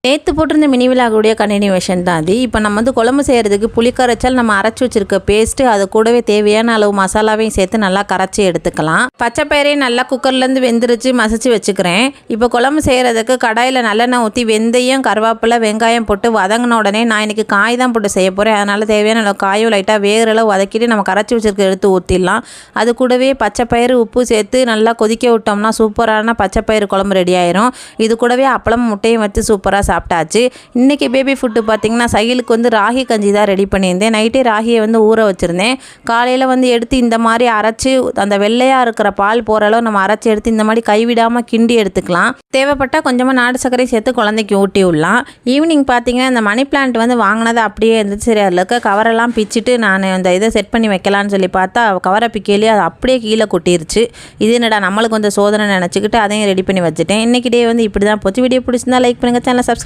நேற்று போட்டிருந்த mini விலாகுடைய continuation தான் அது. இப்போ நம்ம வந்து குழம்பு செய்கிறதுக்கு புளி கரைச்சால் நம்ம அரைச்சி வச்சிருக்க பேஸ்ட்டு அது கூடவே தேவையான அளவு மசாலாவையும் சேர்த்து நல்லா கரைச்சி எடுத்துக்கலாம். பச்சை பயிரையும் நல்லா குக்கர்லேருந்து வெந்துருச்சு மசிச்சு வச்சுக்கிறேன். இப்போ குழம்பு செய்கிறதுக்கு கடாயில் நல்லெண்ணெய் ஊற்றி வெந்தயம் கருவேப்பிலை வெங்காயம் போட்டு வதங்கின உடனே நான் இன்றைக்கி காய் தான் போட்டு செய்ய போகிறேன். அதனால் தேவையான அளவு காயும் லைட்டாக வேகிறளவு வதக்கிட்டு நம்ம கரைச்சி வச்சிருக்க எடுத்து ஊற்றிடலாம். அது கூடவே பச்சை பயிறு உப்பு சேர்த்து நல்லா கொதிக்க விட்டோம்னா சூப்பரான பச்சை பயிறு குழம்பு ரெடி ஆயிரும். இது கூடவே அப்பளம் முட்டையும் வச்சு சூப்பராக சாப்பிட்டாச்சு. இன்றைக்கி பேபி ஃபுட்டு பார்த்திங்கன்னா சைலுக்கு வந்து ராகி கஞ்சி தான் ரெடி பண்ணியிருந்தேன். நைட்டே ராகியை வந்து ஊற வச்சுருந்தேன். காலையில் வந்து எடுத்து இந்த மாதிரி அரைச்சி அந்த வெள்ளையாக இருக்கிற பால் போகிற அளவு நம்ம அரைச்சி எடுத்து இந்த மாதிரி கைவிடாமல் கிண்டி எடுத்துக்கலாம். தேவைப்பட்டால் கொஞ்சமாக நாடு சர்க்கரை சேர்த்து குழந்தைக்கு ஊட்டி விடலாம். ஈவினிங் பார்த்திங்கன்னா இந்த மணி பிளான்ட் வந்து வாங்கினது அப்படியே இருந்துச்சு. சரி அதில் இருக்க கவரெல்லாம் பிச்சுட்டு நான் அந்த இதை செட் பண்ணி வைக்கலான்னு சொல்லி பார்த்தா கவரை பிக்கையிலே அது அப்படியே கீழே கொட்டிருச்சு. இது என்னடா நம்மளுக்கு வந்து சோதனை நினச்சிக்கிட்டு அதையும் ரெடி பண்ணி வச்சுட்டேன். இன்றைக்கி டே வந்து இப்படி தான் போச்சு. வீடியோ பிடிச்சிருந்தா லைக் பண்ணுங்கள், சேனலை சப்ஸ்கிரைப்